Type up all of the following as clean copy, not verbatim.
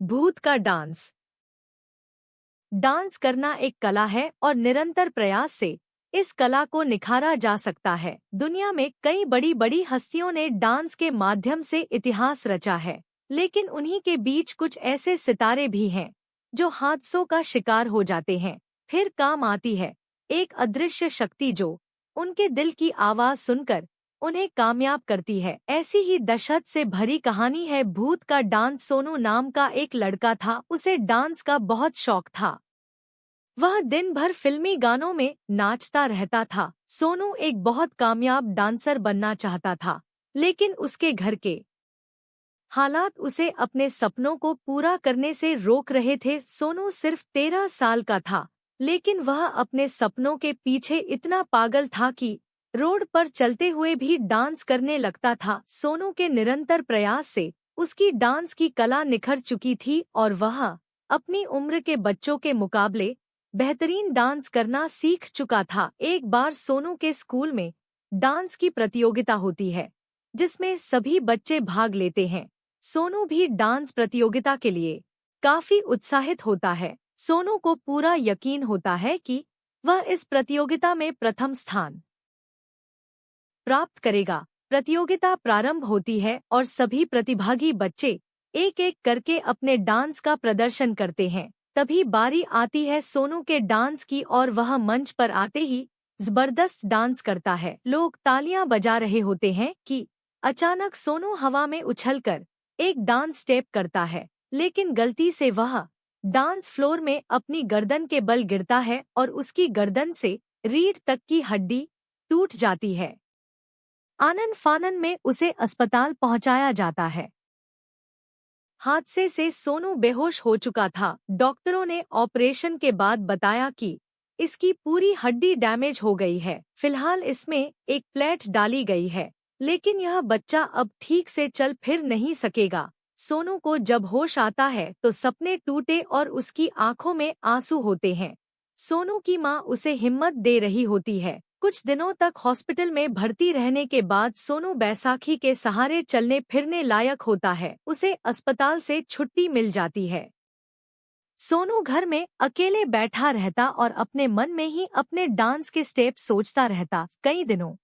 भूत का dance. Dance करना एक कला है और निरंतर प्रयास से इस कला को निखारा जा सकता है। दुनिया में कई बड़ी बड़ी हस्तियों ने डांस के माध्यम से इतिहास रचा है, लेकिन उन्हीं के बीच कुछ ऐसे सितारे भी हैं जो हादसों का शिकार हो जाते हैं। फिर काम आती है एक अदृश्य शक्ति जो उनके दिल की आवाज सुनकर उन्हें कामयाब करती है। ऐसी ही दहशत से भरी कहानी है भूत का डांस। सोनू नाम का एक लड़का था, उसे डांस का बहुत शौक था। वह दिन भर फिल्मी गानों में नाचता रहता था। सोनू एक बहुत कामयाब डांसर बनना चाहता था, लेकिन उसके घर के हालात उसे अपने सपनों को पूरा करने से रोक रहे थे। सोनू सिर्फ 13 साल का था, लेकिन वह अपने सपनों के पीछे इतना पागल था कि रोड पर चलते हुए भी डांस करने लगता था। सोनू के निरंतर प्रयास से उसकी डांस की कला निखर चुकी थी और वह अपनी उम्र के बच्चों के मुकाबले बेहतरीन डांस करना सीख चुका था। एक बार सोनू के स्कूल में डांस की प्रतियोगिता होती है, जिसमें सभी बच्चे भाग लेते हैं। सोनू भी डांस प्रतियोगिता के लिए काफी उत्साहित होता है। सोनू को पूरा यकीन होता है कि वह इस प्रतियोगिता में प्रथम स्थान प्राप्त करेगा। प्रतियोगिता प्रारंभ होती है और सभी प्रतिभागी बच्चे एक एक करके अपने डांस का प्रदर्शन करते हैं। तभी बारी आती है सोनू के डांस की और वह मंच पर आते ही जबरदस्त डांस करता है। लोग तालियां बजा रहे होते हैं कि अचानक सोनू हवा में उछलकर एक डांस स्टेप करता है, लेकिन गलती से वह डांस फ्लोर में अपनी गर्दन के बल गिरता है और उसकी गर्दन से रीढ़ तक की हड्डी टूट जाती है। आनन फानन में उसे अस्पताल पहुंचाया जाता है। हादसे से सोनू बेहोश हो चुका था। डॉक्टरों ने ऑपरेशन के बाद बताया कि इसकी पूरी हड्डी डैमेज हो गई है। फिलहाल इसमें एक प्लेट डाली गई है, लेकिन यह बच्चा अब ठीक से चल फिर नहीं सकेगा। सोनू को जब होश आता है तो सपने टूटे और उसकी आंखों में आंसू होते हैं। सोनू की मां उसे हिम्मत दे रही होती है। कुछ दिनों तक हॉस्पिटल में भर्ती रहने के बाद सोनू बैसाखी के सहारे चलने फिरने लायक होता है। उसे अस्पताल से छुट्टी मिल जाती है। सोनू घर में अकेले बैठा रहता और अपने मन में ही अपने डांस के स्टेप सोचता रहता। कई दिनों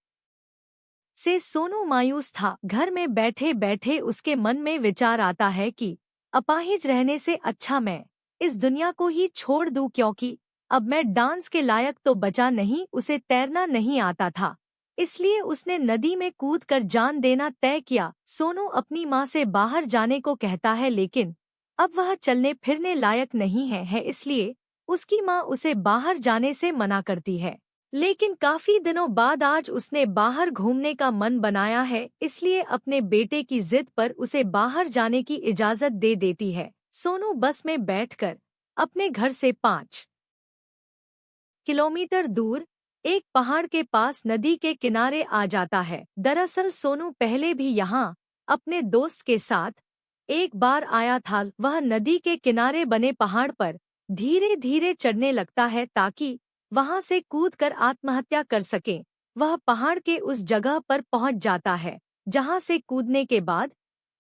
से सोनू मायूस था। घर में बैठे बैठे उसके मन में विचार आता है कि अपाहिज रहने से अच्छा मैं इस दुनिया को ही छोड़ दूं, क्योंकि अब मैं डांस के लायक तो बचा नहीं। उसे तैरना नहीं आता था, इसलिए उसने नदी में कूदकर जान देना तय किया। सोनू अपनी माँ से बाहर जाने को कहता है, लेकिन अब वह चलने फिरने लायक नहीं है, इसलिए उसकी माँ उसे बाहर जाने से मना करती है। लेकिन काफी दिनों बाद आज उसने बाहर घूमने का मन बनाया है, इसलिए अपने बेटे की जिद पर उसे बाहर जाने की इजाजत दे देती है। सोनू बस में बैठकर अपने घर से 5 किलोमीटर दूर एक पहाड़ के पास नदी के किनारे आ जाता है। दरअसल सोनू पहले भी यहाँ अपने दोस्त के साथ एक बार आया था। वह नदी के किनारे बने पहाड़ पर धीरे धीरे चढ़ने लगता है ताकि वहां से कूदकर आत्महत्या कर सके। वह पहाड़ के उस जगह पर पहुंच जाता है जहां से कूदने के बाद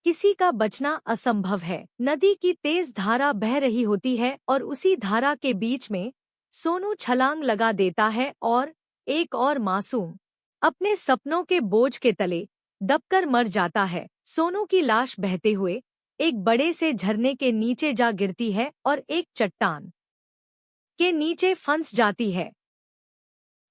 किसी का बचना असंभव है। नदी की तेज धारा बह रही होती है और उसी धारा के बीच में सोनू छलांग लगा देता है और एक और मासूम अपने सपनों के बोझ के तले दबकर मर जाता है। सोनू की लाश बहते हुए एक बड़े से झरने के नीचे जा गिरती है और एक चट्टान के नीचे फंस जाती है।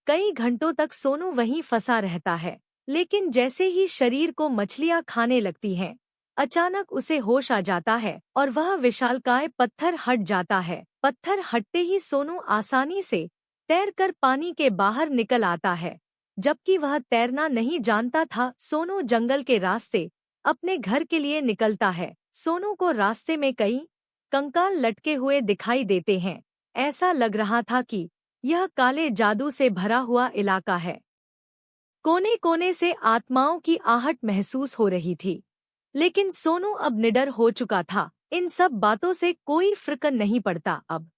कई घंटों तक सोनू वहीं फंसा रहता है, लेकिन जैसे ही शरीर को मछलियां खाने लगती हैं, अचानक उसे होश आ जाता है और वह विशालकाय पत्थर हट जाता है। पत्थर हटते ही सोनू आसानी से तैरकर पानी के बाहर निकल आता है, जबकि वह तैरना नहीं जानता था। सोनू जंगल के रास्ते अपने घर के लिए निकलता है। सोनू को रास्ते में कई कंकाल लटके हुए दिखाई देते हैं। ऐसा लग रहा था कि यह काले जादू से भरा हुआ इलाका है। कोने कोने से आत्माओं की आहट महसूस हो रही थी, लेकिन सोनू अब निडर हो चुका था। इन सब बातों से कोई फर्क नहीं पड़ता। अब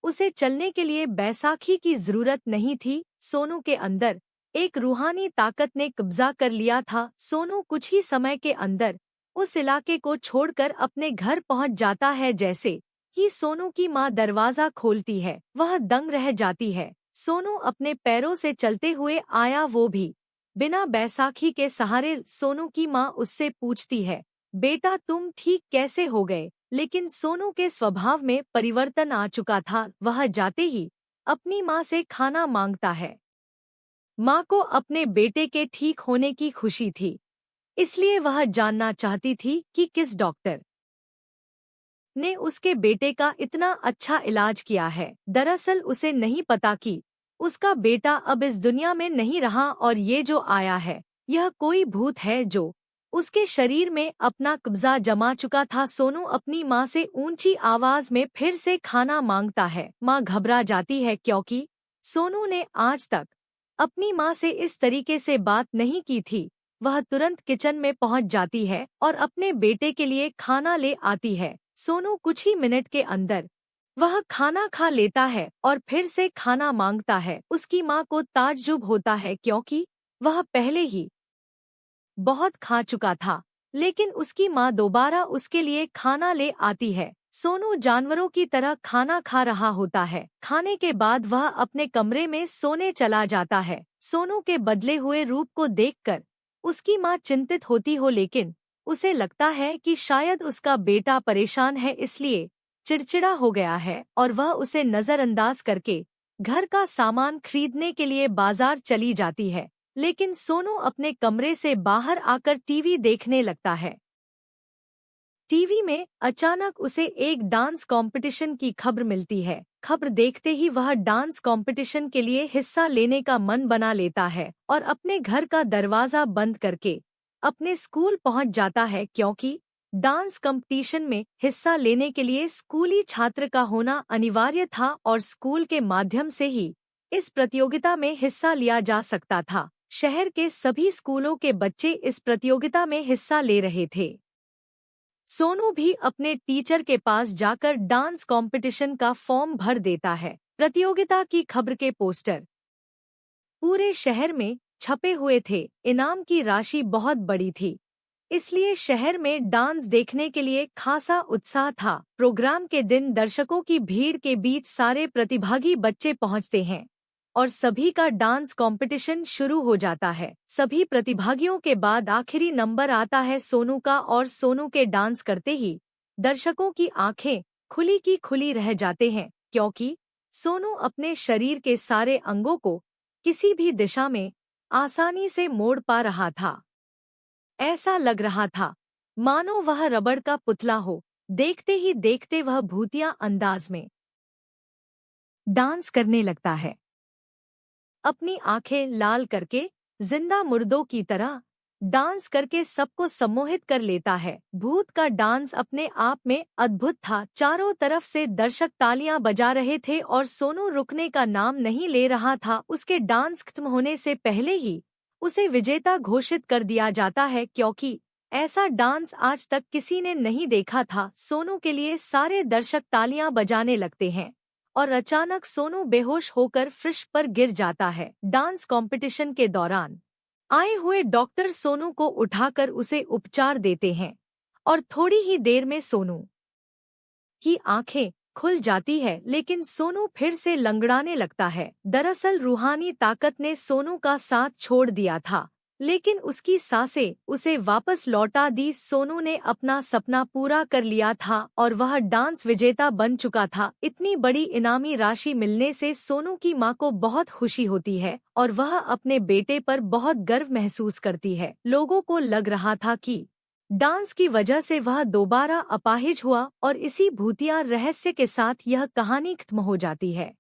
उसे चलने के लिए बैसाखी की जरूरत नहीं थी। सोनू के अंदर एक रूहानी ताकत ने कब्जा कर लिया था। सोनू कुछ ही समय के अंदर उस इलाके को छोड़कर अपने घर पहुंच जाता है। जैसे ही सोनू की मां दरवाजा खोलती है, वह दंग रह जाती है। सोनू अपने पैरों से चलते हुए आया, वो भी बिना बैसाखी के सहारे। सोनू की मां उससे पूछती है, बेटा तुम ठीक कैसे हो गए? लेकिन सोनू के स्वभाव में परिवर्तन आ चुका था। वह जाते ही अपनी मां से खाना मांगता है। मां को अपने बेटे के ठीक होने की खुशी थी, इसलिए वह जानना चाहती थी कि किस डॉक्टर ने उसके बेटे का इतना अच्छा इलाज किया है। दरअसल उसे नहीं पता कि उसका बेटा अब इस दुनिया में नहीं रहा और ये जो आया है, यह कोई भूत है जो उसके शरीर में अपना कब्जा जमा चुका था। सोनू अपनी माँ से ऊंची आवाज में फिर से खाना मांगता है। माँ घबरा जाती है क्योंकि सोनू ने आज तक अपनी माँ से इस तरीके से बात नहीं की थी। वह तुरंत किचन में पहुंच जाती है और अपने बेटे के लिए खाना ले आती है। सोनू कुछ ही मिनट के अंदर वह खाना खा लेता है और फिर से खाना मांगता है। उसकी माँ को ताज्जुब होता है क्योंकि वह पहले ही बहुत खा चुका था, लेकिन उसकी माँ दोबारा उसके लिए खाना ले आती है। सोनू जानवरों की तरह खाना खा रहा होता है। खाने के बाद वह अपने कमरे में सोने चला जाता है। सोनू के बदले हुए रूप को देखकर उसकी माँ चिंतित होती हो, लेकिन उसे लगता है कि शायद उसका बेटा परेशान है, इसलिए चिड़चिड़ा हो गया है और वह उसे नजरअंदाज करके घर का सामान खरीदने के लिए बाजार चली जाती है। लेकिन सोनू अपने कमरे से बाहर आकर टीवी देखने लगता है। टीवी में अचानक उसे एक डांस कंपटीशन की खबर मिलती है। खबर देखते ही वह डांस कंपटीशन के लिए हिस्सा लेने का मन बना लेता है और अपने घर का दरवाजा बंद करके अपने स्कूल पहुंच जाता है, क्योंकि डांस कंपटीशन में हिस्सा लेने के लिए स्कूली छात्र का होना अनिवार्य था और स्कूल के माध्यम से ही इस प्रतियोगिता में हिस्सा लिया जा सकता था। शहर के सभी स्कूलों के बच्चे इस प्रतियोगिता में हिस्सा ले रहे थे। सोनू भी अपने टीचर के पास जाकर डांस कंपटीशन का फॉर्म भर देता है। प्रतियोगिता की खबर के पोस्टर पूरे शहर में छपे हुए थे। इनाम की राशि बहुत बड़ी थी, इसलिए शहर में डांस देखने के लिए खासा उत्साह था। प्रोग्राम के दिन दर्शकों की भीड़ के बीच सारे प्रतिभागी बच्चे पहुंचते हैं और सभी का डांस कंपटीशन शुरू हो जाता है। सभी प्रतिभागियों के बाद आखिरी नंबर आता है सोनू का और सोनू के डांस करते ही दर्शकों की आंखें खुली की खुली रह जाते हैं, क्योंकि सोनू अपने शरीर के सारे अंगों को किसी भी दिशा में आसानी से मोड़ पा रहा था। ऐसा लग रहा था मानो वह रबड़ का पुतला हो। देखते ही देखते वह भूतिया अंदाज में डांस करने लगता है, अपनी आंखें लाल करके जिंदा मुर्दों की तरह डांस करके सबको सम्मोहित कर लेता है। भूत का डांस अपने आप में अद्भुत था। चारों तरफ से दर्शक तालियां बजा रहे थे और सोनू रुकने का नाम नहीं ले रहा था। उसके डांस खत्म होने से पहले ही उसे विजेता घोषित कर दिया जाता है, क्योंकि ऐसा डांस आज तक किसी ने नहीं देखा था। सोनू के लिए सारे दर्शक तालियां बजाने लगते हैं और अचानक सोनू बेहोश होकर फर्श पर गिर जाता है। डांस कंपटीशन के दौरान आए हुए डॉक्टर सोनू को उठाकर उसे उपचार देते हैं और थोड़ी ही देर में सोनू की आंखें खुल जाती है, लेकिन सोनू फिर से लंगड़ाने लगता है। दरअसल रूहानी ताकत ने सोनू का साथ छोड़ दिया था, लेकिन उसकी सांसें उसे वापस लौटा दी। सोनू ने अपना सपना पूरा कर लिया था और वह डांस विजेता बन चुका था। इतनी बड़ी इनामी राशि मिलने से सोनू की मां को बहुत खुशी होती है और वह अपने बेटे पर बहुत गर्व महसूस करती है। लोगों को लग रहा था कि डांस की वजह से वह दोबारा अपाहिज हुआ और इसी भूतिया रहस्य के साथ यह कहानी खत्म हो जाती है।